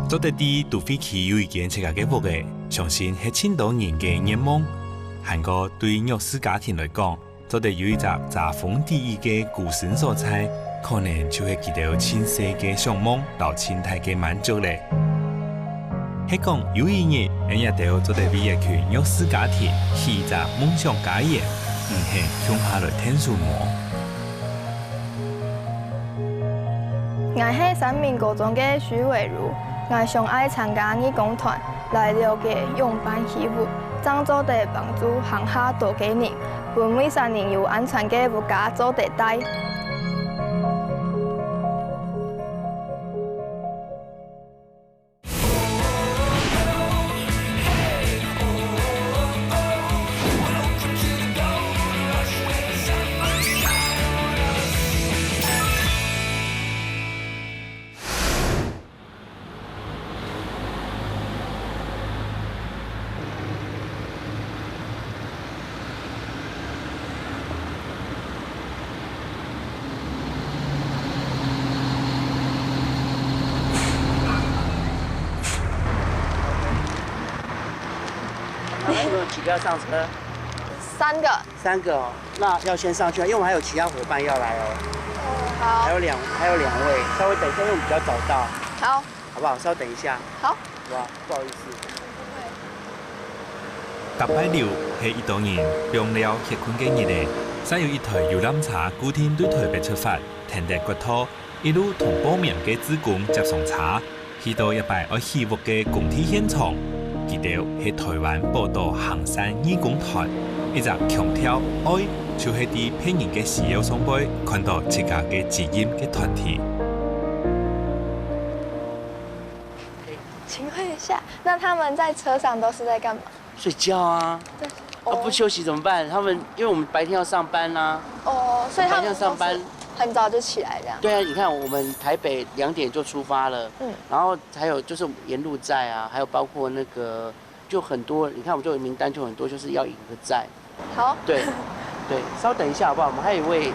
做得伫杜飞区有一间自家嘅屋嘅，相信係千多年嘅願夢。韓國對弱勢家庭來講，做得有一隻查封第一嘅孤身所在，可能就係佢哋前世嘅想夢到前台嘅滿足咧。係講有一日，人也都做得為一群弱勢家庭起一隻夢想家園，唔係向下來聽書魔。我係三民高中嘅許偉如。我上愛參加義工團，來了解用班起舞，將做地幫助鄉下多幾人，為每3年有安全嘅物價做地帶。有几个要上车？3个。3个哦，那要先上去啊，因为我们还有其他伙伴要来哦。好。还有2位，稍微等一下，因为我们比较早到。好。好不好？稍等一下。好。好不好？不好意思。搭拜六係一多人用了歇困嘅日咧，再有一台遊覽車固定對台北出發，停在骨頭，一路同報名嘅志工接上車，去到一擺愛起舞嘅工地現場。佢哋係台灣寶島行山義工團，一隻強調愛，就係啲偏遠嘅需要上輩看到自家嘅志願嘅團體。請問一下，那他們在車上都是在幹嘛？睡覺啊。對。不休息怎麼辦？他們因為我們白天要上班啦。哦，所以他們白天要上班。很早就起來這樣。對啊，你看我們台北2點就出發了，然後還有就是沿路載啊，還有包括那個就很多，你看我們就有名單就很多，就是要一個載。好。對，稍等一下好不好？我們還有一位，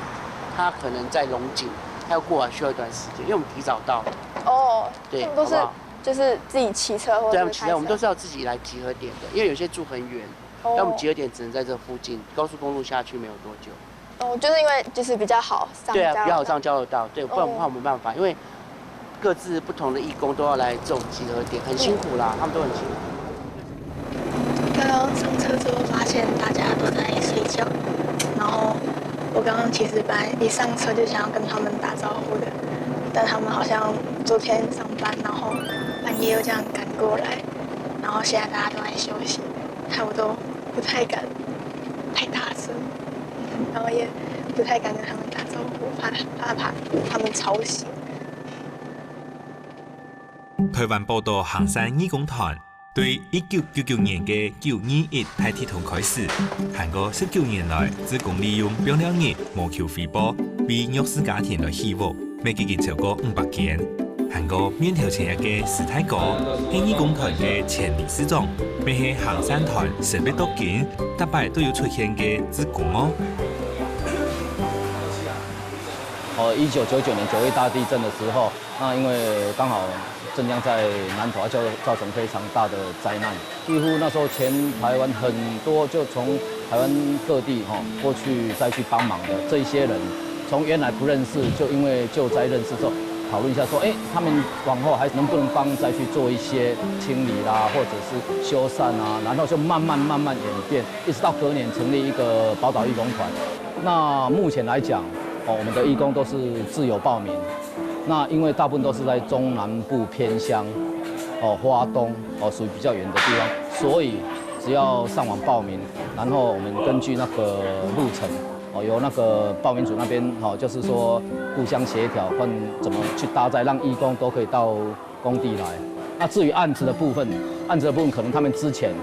他可能在龍井，他要過來需要一段時間，因為我們提早到。哦。對，都是就是自己騎車或者開車。對，我們騎車，我們都是要自己來集合點的，因為有些住很遠，但我們集合點只能在這附近，高速公路下去沒有多久。哦，就是因為就是比較好上交流道。對啊，比較好上交流道，對，不然的話我沒辦法，因為各自不同的義工都要來這種集合點，很辛苦啦，他們都很辛苦。剛剛上車之後發現大家都在睡覺，然後我剛剛其實本來一上車就想要跟他們打招呼的，但他們好像昨天上班，然後半夜又這樣趕過來，然後現在大家都在休息，害我都不太敢太大聲。然後也不太敢跟他們打招呼，怕他們吵醒。台灣寶島行山義工團對1999年嘅921大鐵通開始，韓國19年來，志工利用表亮日無求回報，為弱勢家庭來起舞，每幾件超過500件。韓國面頭前嘅史泰哥係義工團嘅前理事長，並係行山團設備多件，大擺都有出現嘅志工哦。1999年9月大地震的時候，那因為剛好震央在南投，就造成非常大的災難。幾乎那時候全台灣很多就從台灣各地過去災區幫忙的這一些人，從原來不認識，就因為救災認識之後，討論一下說，他們往後還能不能幫災區做一些清理啦，或者是修繕啊，然後就慢慢演變，一直到隔年成立一個寶島義工團。那目前來講，我們的義工都是自由報名，那因為大部分都是在中南部偏鄉，花東，屬於比較遠的地方，所以只要上網報名，然後我們根據那個路程，由那個報名組那邊，就是說互相協調，看怎麼去搭載，讓義工都可以到工地來。那至於案子的部分可能他們之前，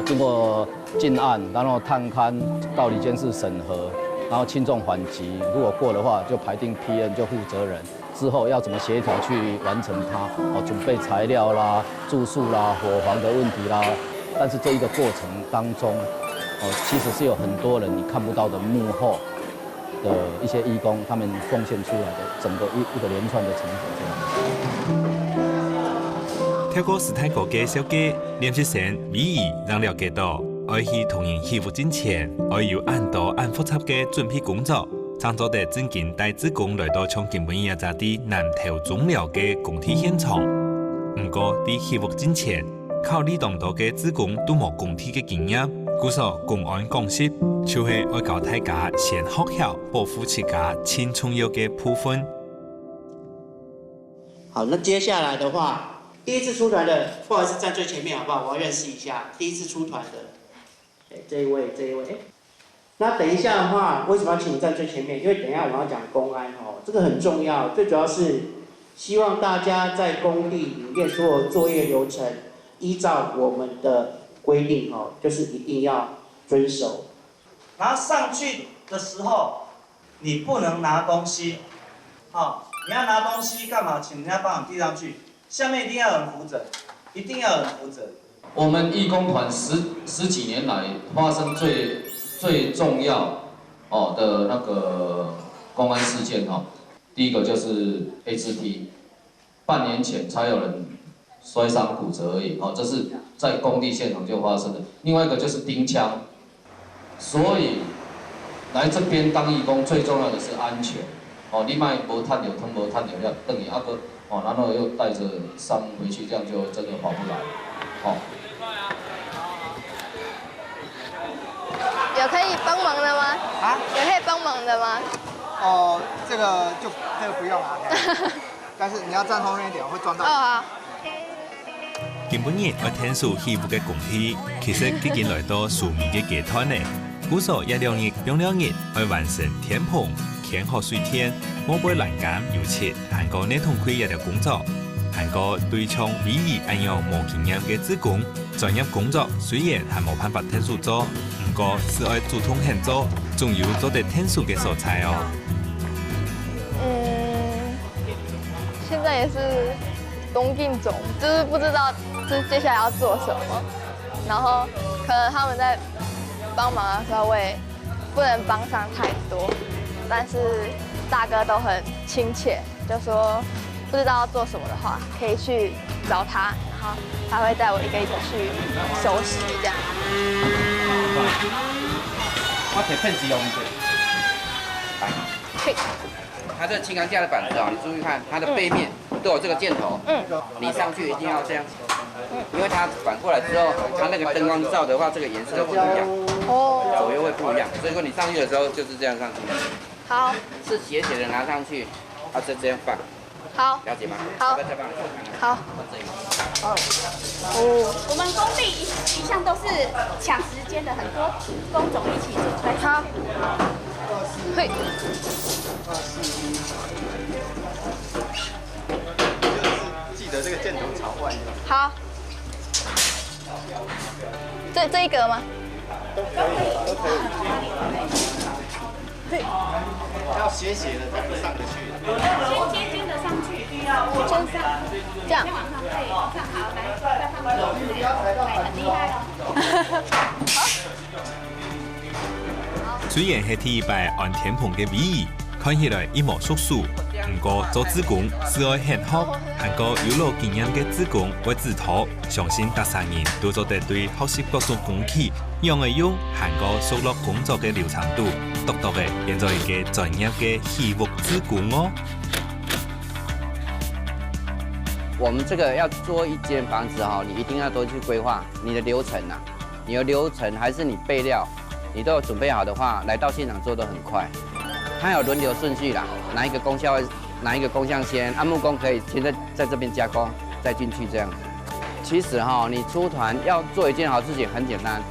經過進案，然後探勘到理監事審核。然後輕重緩急，如果過的話，就排定 PM 就負責人，之後要怎麼協調去完成它，準備材料啦、住宿啦、伙房的問題啦。但是這一個過程當中，其實是有很多人你看不到的幕後的一些義工，他們貢獻出來的整個一個連串的成果這樣。透過史泰國嘅小記練習生美儀，讓了解到愛去同人起舞之前，愛有按多按複雜嘅準備工作。創作的正經帶志工來到從金門一紮啲南投中寮嘅工地現場。唔過喺起舞之前，考慮當多嘅志工都冇工地嘅經驗，故所公安講釋，就係愛教大家先學曉保護自家輕重要嘅部分。好，那接下來的話。第一次出團的，不好意思站最前面好不好？我要認識一下第一次出團的，這一位，那等一下的話，為什麼要請你站最前面？因為等一下我們要講公安哦，這個很重要。最主要是希望大家在工地裡面所有作業流程，依照我們的規定哦，就是一定要遵守。然後上去的時候，你不能拿東西，你要拿東西幹嘛？請人家幫你遞上去。下面一定要有人扶着，一定要有人扶着。我們義工團十幾年來發生最重要的那個公安事件第一個就是 ATT， 半年前才有人摔傷骨折而已這是在工地現場就發生的。另外一個就是釘槍，所以來這邊當義工最重要的是安全你莫無趁到湯無趁到了，等於個。然後又帶着傷回去，這樣就真的划不來。有可以幫忙的嗎？啊？有可以幫忙的嗎？哦，這個不用啊，但是你要站後面一點，會撞到。哦好。今本日我聽數起舞嘅工地，其實已經來到數面嘅階段呢。故所一兩日用2日來完成天棚、天河水天、摸背欄杆、油漆，韓國呢同區一條工作。韓國對從美儀按樣無經驗嘅志工，專業工作雖然係冇辦法聽數做，不過是愛主動很做，仲有做得聽數嘅素材哦。現在也是東進中，就是不知道接下來要做什麼，然後可能他們在幫忙的時候，我也不能幫上太多，但是大哥都很親切，就說不知道要做什麼的話，可以去找他，然後他會帶我一個一個去收拾這樣。我鐵片子用的，嘿，它这轻钢架的板子你注意看，它的背面都有这个箭头，你上去一定要这样。因为它反过来之后，它那个灯光照的话，这个颜色不一样，左右会不一样。所以说你上去的时候就是这样上去。好，是斜斜的拿上去，再这样放。好，了解吗？好，再帮你看看。好。我们工地一向都是抢时间的，很多工种一起做出来。好，嘿。記得這個箭頭朝外。好。這一格嗎？都可以。嘿。要斜斜的才不上得去。先尖的上去，先上，這樣。再往上，对，往上好，來，再放手，很厲害哦。雖然係第一擺按天棚嘅美儀，看起來一無所屬，不過做志工是愛很學，韓國有老經驗嘅志工為指導，相信13人都做得對學習各種工具，讓佢用韓國熟絡工作嘅流暢度，獨特嘅變做一個專業嘅起舞志工哦。我們這個要做一間房子你一定要多去規劃你的流程啊，你的流程還是你備料，你都有準備好的話，來到現場做得很快。它有輪流順序啦，哪一個工項先，木工可以先在這邊加工，再進去這樣子。其實你出團要做一件好事情很簡單，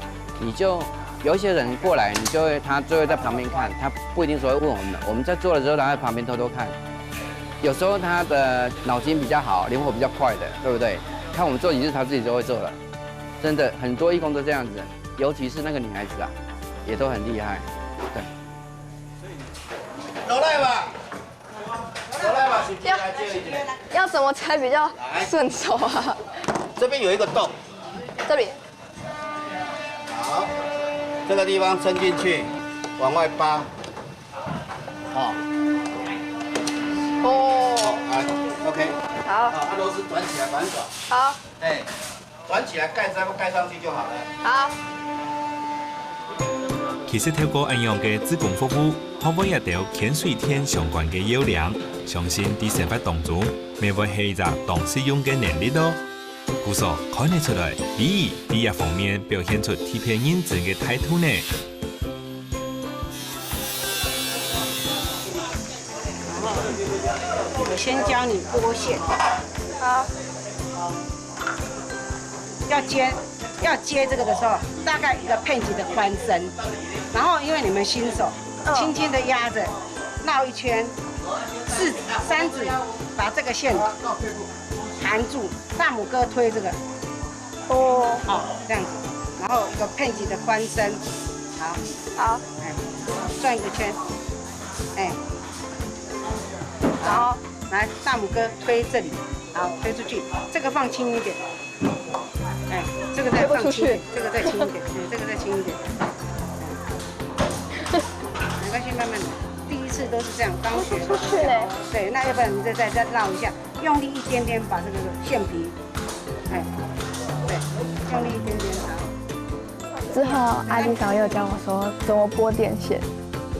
你就有一些人過來，他就會在旁邊看，他不一定說會問我們。我們在做的時候，他在旁邊偷偷看。有時候他的腦筋比較好，靈活比較快的，對不對？看我們做幾次，他自己就會做了。真的，很多義工都這樣子，尤其是那個女孩子也都很厲害。對。落來吧，要怎麼才比較順手啊？這邊有一個洞。這裡。好，這個地方伸進去，往外扒。來 ，OK。好。把螺絲轉起來反轉。好。哎，转起来盖上去就好了。好。其實透過應用嘅自工服務，可揾一到潛水艇相關嘅優良，相信喺生活當中，未會係一個當使用嘅能力咯。故所看得出來，你喺一方面表現出體片認真嘅態度呢。我先教你拨线。好。要接这个的时候，大概一个片级的宽身，然后因为你们新手，轻轻的压着，绕一圈，3指把这个线含住，大拇哥推这个，好，这样子，然后一个片级的宽身，好，哎，转一个圈，哎，然后来大拇哥推这里，好，推出去，这个放轻一点。哎，这个再放轻一点，这个再轻一点，这个再轻一点。没关系，慢慢的。第一次都是这样，刚学的。出去嘞。对，那要不然你再绕一下，用力一点点把这个线皮，哎，对，用力一点点好。之后阿弟嫂又教我说怎么拨电线，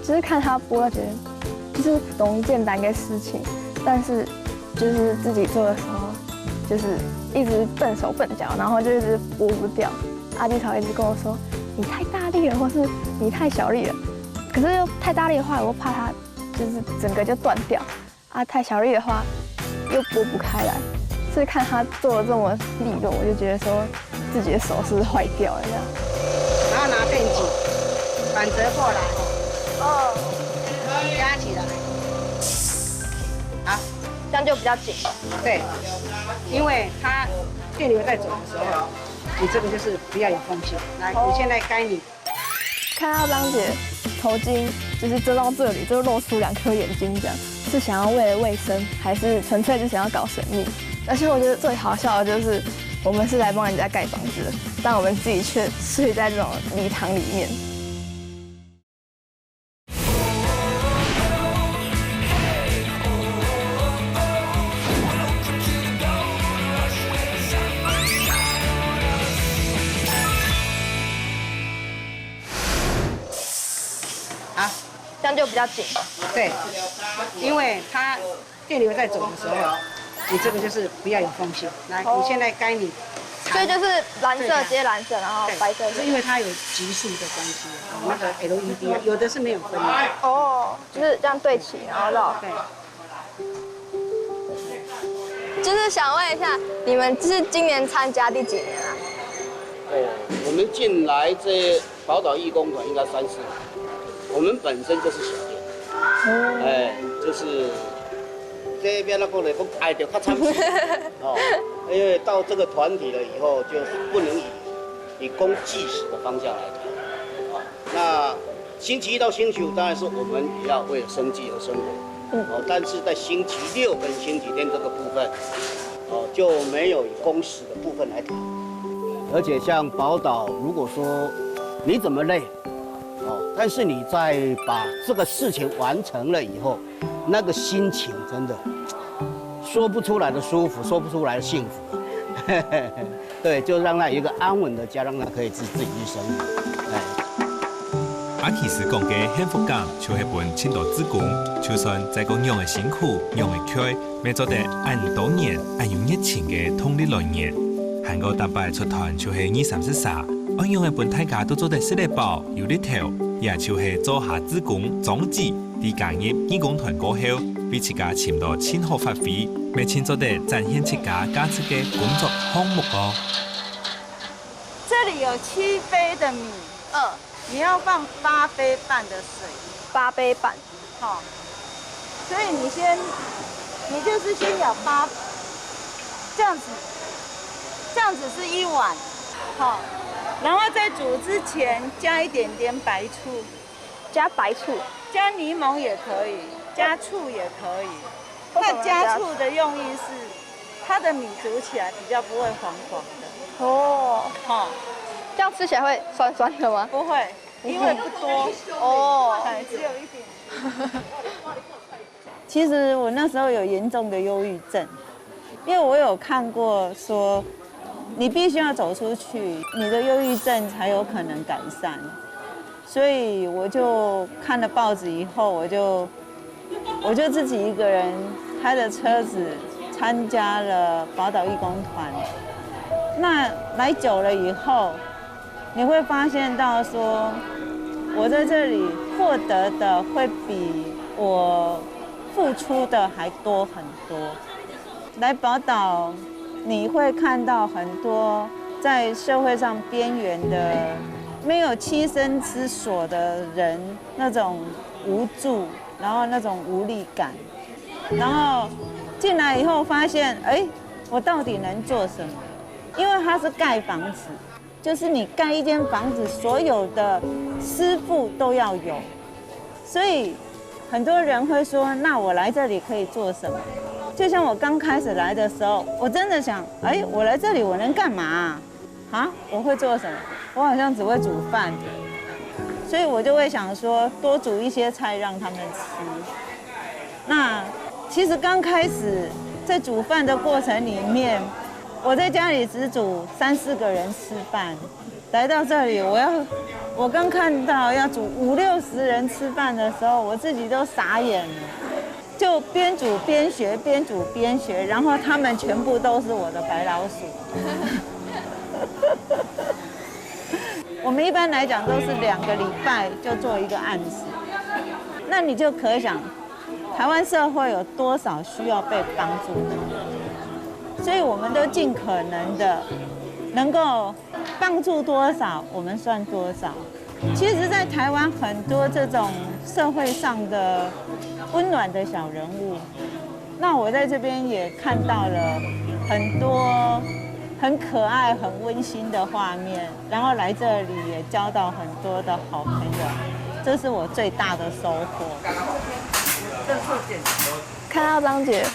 就是看他拨，觉得就是容易简单的事情，但是就是自己做的时候，就是一直笨手笨脚，然后就一直拨不掉。阿弟嫂一直跟我说：“你太大力了，或是你太小力了。”可是又太大力的话，我又怕它就是整个就断掉；太小力的话又拨不开来。所以看他做的这么利落，我就觉得说自己的手是不是坏掉了这样。然后拿片紧，反折过来，压起来，好，这样就比较紧。对，因为它电流在走的时候，你这个就是不要有风险。来，我现在该你。看到张姐头巾就是遮到这里，就露出2颗眼睛，这样是想要为了卫生，还是纯粹就想要搞神秘？而且我觉得最好笑的就是，我们是来帮人家盖房子的，但我们自己却睡在这种礼堂里面。好，这样就比较紧。对，因为它电流在走的时候，你这个就是不要有风险。来，你现在该你。所以就是蓝色接蓝色，然后白色。是因为它有级数的关系，那个 LED 有的是没有分的。哦，就是这样对齐，然后绕。对。就是想问一下，你们是今年参加第几年啊？我们进来这宝岛义工团应该3、4年。我们本身就是小店，就是这边那个来讲爱着较长时哦，因为到这个团体了以后，就不能以供计时的方向来谈。那星期1到星期5当然是我们也要为了生计而生活，但是在星期6跟星期天这个部分，就没有以工时的部分来谈。而且像宝岛，如果说你怎么累，但是你在把这个事情完成了以后，那个心情真的说不出来的舒服，说不出来的幸福。对，就让他有一个安稳的家，让他可以自己去生活。其實講嘅幸福感，就係本青島志工，就算再講用嘅辛苦，用嘅攰，未做得按多年、按有熱情嘅動力來源。韓國大擺出團就係2、3、4。按用嘅本大家都做得食得飽，有得頭，也就係做下志工種子，啲加入義工團過後，俾自家潛到千好發揮，未千做得展現自家價值嘅工作項目哦。這裡有7杯的米，你要放8杯半的水，8杯半，好，所以你就是先舀8，這樣子是1碗，好。然後在煮之前加一點點白醋，加白醋，加檸檬也可以，加醋也可以。那加醋的用意是，它的米煮起來比較不會黃黃的。哦，好，這樣吃起來會酸酸的嗎？不會，因為不多。哦，只有一點。其實我那時候有嚴重的憂鬱症，因為我有看過說。你必须要走出去，你的忧郁症才有可能改善。所以我就看了报纸以后，我就自己一个人开着车子参加了宝岛义工团。那来久了以后，你会发现到说，我在这里获得的会比我付出的还多很多。来宝岛，你会看到很多在社会上边缘的、没有栖身之所的人，那种无助，然后那种无力感，然后进来以后发现，哎，我到底能做什么？因为它是盖房子，就是你盖一间房子，所有的师傅都要有，所以很多人会说，那我来这里可以做什么？就像我刚开始来的时候，我真的想，哎，我来这里我能干嘛啊？我会做什么？我好像只会煮饭，所以我就会想说，多煮一些菜让他们吃。那其实刚开始在煮饭的过程里面，我在家里只煮3、4个人吃饭，来到这里，我刚看到要煮50、60人吃饭的时候，我自己都傻眼了。就边煮边学，边煮边学，然后他们全部都是我的白老鼠。我们一般来讲都是2个礼拜就做一个案子，那你就可想，台湾社会有多少需要被帮助的，所以我们都尽可能的能够帮助多少，我们算多少。其实，在台湾很多这种社会上的温暖的小人物，那我在这边也看到了很多很可爱、很温馨的画面，然后来这里也交到很多的好朋友，这是我最大的收获。看到张姐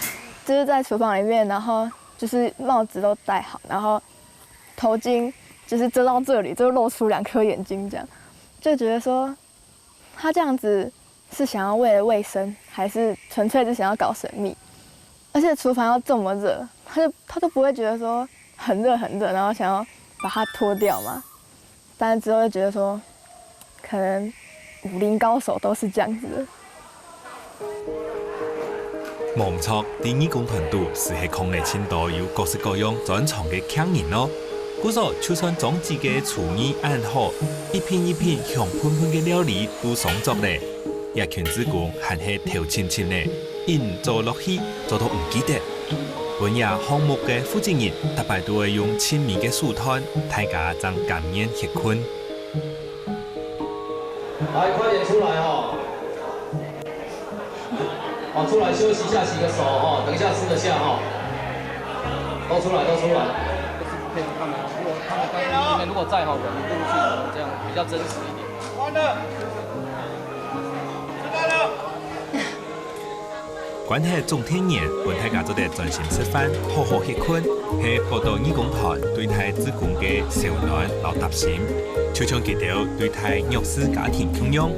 就是在厨房里面，然后就是帽子都戴好，然后头巾就是遮到这里，就露出2颗眼睛这样。就觉得说，他这样子是想要为了卫生，还是纯粹是想要搞神秘？而且厨房要这么热，他都不会觉得说很热很热，然后想要把它脱掉嘛。但是之后就觉得说，可能武林高手都是这样子的。冇唔錯，第2工團隊是喺空嘅程度有各式各樣專長嘅強人咯。故所就算總自嘅廚藝按好，一片一片香噴噴嘅料理都上桌咧，也群之工還係頭清清咧，因做落去做到唔記得。本夜項目嘅負責人特別都會用親密嘅手段，大家將感染吃困。來，快點出來哦！好，出來休息一下，洗個手哦，等一下吃得下哦。都出來，都出來。可以他們，如果他們剛裡面如果再好，可能陸續這樣比較真實一點。完了，吃飯了。關係總體言，本大家做得專心吃飯，好好歇困，係寶島義工團對待志工嘅小暖老踏心，就像佢哋對待弱勢家庭同樣，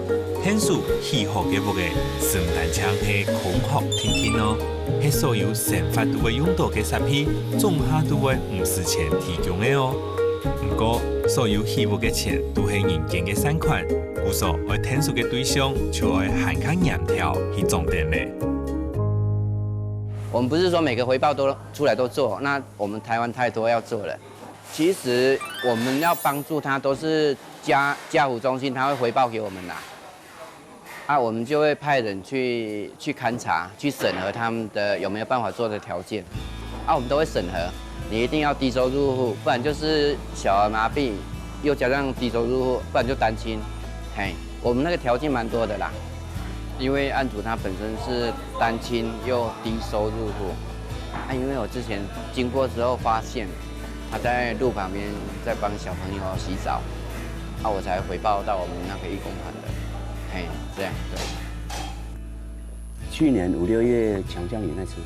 顯示喜好嘅物嘅，唔單止係空學聽聽咯。係所有生活都會用到嘅設備，總下都會唔是錢提供嘅哦。不過，所有希望嘅錢都係人間嘅善款，故所愛聽數嘅對象就愛限卡嚴條去裝訂咧。我們不是說每個回報都出來都做，那我們台灣太多要做了。其實我們要幫助他，都是家扶中心，他會回報給我們啦。我們就會派人去勘察，去審核他們的有沒有辦法做的條件。我們都會審核，你一定要低收入戶，不然就是小兒麻痹，又加上低收入戶，不然就單親。嘿，我們那個條件蠻多的啦，因為案主他本身是單親又低收入戶。因為我之前經過之後發現，他在路旁邊在幫小朋友洗澡，我才回報到我們那個義工團的。嘿，這樣對。去年5、6月強降雨那次，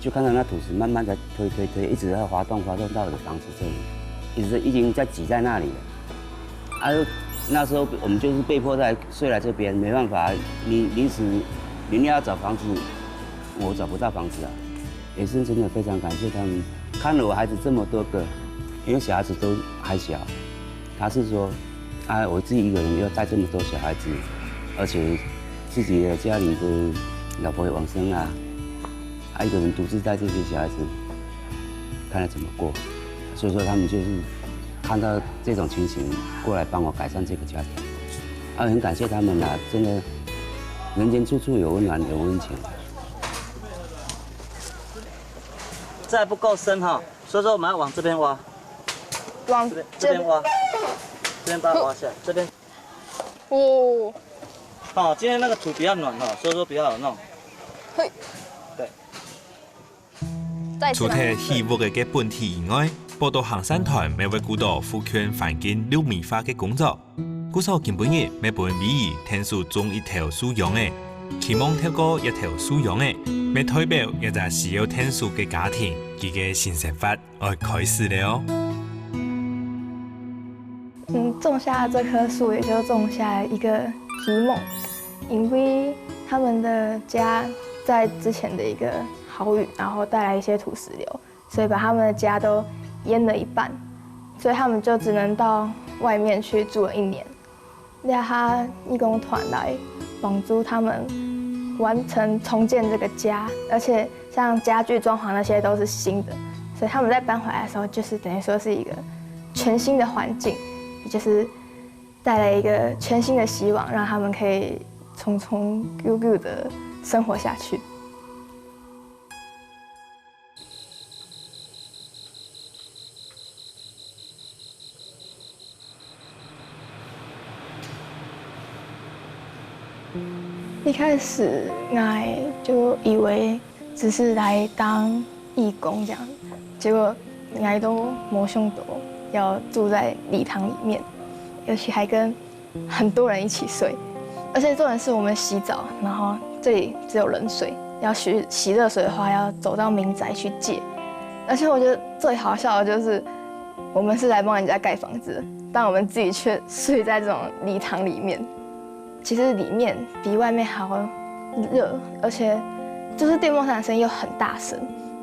就看到那土石慢慢的推，一直在滑動到我的房子這裡，已經在擠在那裡了。那時候我們就是被迫在睡來這邊，沒辦法，你臨時人家要找房子，我找不到房子啊。也是真的非常感謝他們，看了我孩子這麼多個。因为小孩子都还小，他是说，啊，我自己一个人要带这么多小孩子，而且自己的家里的老婆也往生啊，一个人独自带这些小孩子，看他怎么过。所以说他们就是看到这种情形，过来帮我改善这个家庭。很感谢他们啦，真的，人间处处有温暖，有温情。再不够深哈，所以说我们要往这边挖，往这边挖，这边把它挖下来，这边。哦。哦，今天那个土比较暖哈，所以说比较好弄。嘿。对。除了戏剧嘅本体以外，报道行山团每位鼓捣富圈环境绿美化嘅工作。鼓手今本日每本美仪天数种一条素养嘅，期望透过一条素养嘅，每代表一个需要天数嘅家庭，佢嘅新生活要开始了。种下这棵树，也就种下一个希望，因为他们的家在之前的一个豪雨，然后带来一些土石流，所以把他们的家都淹了一半，所以他们就只能到外面去住了1年。那他义工团来帮助他们完成重建这个家，而且像家具装潢那些都是新的，所以他们在搬回来的时候，就是等于说是一个全新的环境，也就是带来一个全新的希望，让他们可以重悠悠的生活下去。一开始我就以为只是来当义工这样，结果我都没想到要住在礼堂里面，尤其还跟很多人一起睡，而且重点是我们洗澡，然后这里只有冷水，要洗热水的话要走到民宅去借，而且我觉得最好笑的就是我们是来帮人家盖房子的，但我们自己却睡在这种礼堂里面。其实里面比外面还要热，而且就是电风扇的声音又很大声，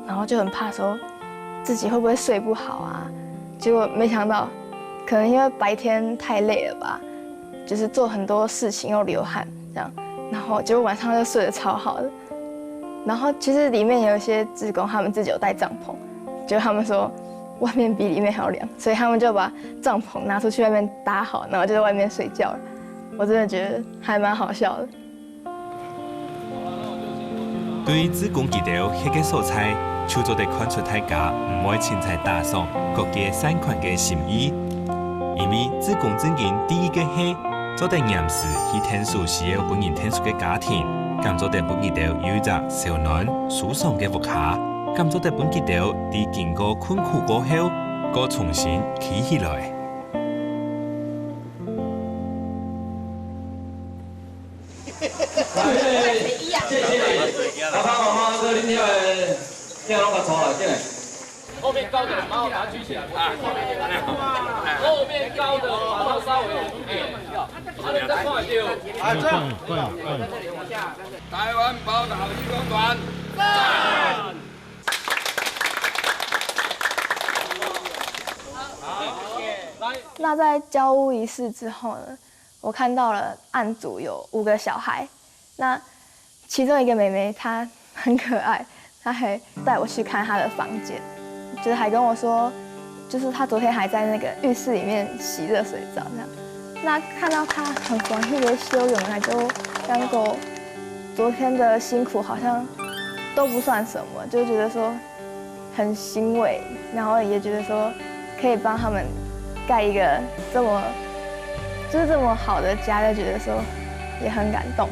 然后就很怕说自己会不会睡不好啊。结果没想到，可能因为白天太累了吧，就是做很多事情又流汗这样，然后结果晚上就睡得超好的。然后其实里面有一些志工，他们自己有带帐篷，结果他们说外面比里面还要凉，所以他们就把帐篷拿出去外面搭好，然后就在外面睡觉了。我真的觉得还蛮好笑的。对自贡记得迄个素菜，就做得看出大家唔爱凊彩打赏各家善款嘅心意。因为自贡正经第一个系做得严实去天数需要本人天数嘅家庭，咁做得本记得有一只小暖舒爽嘅屋下，咁做得本记得伫经过困苦过后，再重新起起来。后面高的把我拿举起来，后面高的把它稍微你再快点，台湾宝岛义工团赞。那在交屋仪式之后呢，我看到了案组有5个小孩，那其中一个妹妹她很可爱，她还带我去看她的房间，就是还跟我说，就是她昨天还在那个浴室里面洗热水澡这样。那看到她很欢喜的笑容，她就感觉昨天的辛苦好像都不算什么，就觉得说很欣慰，然后也觉得说可以帮他们盖一个这么好的家，就觉得说也很感动。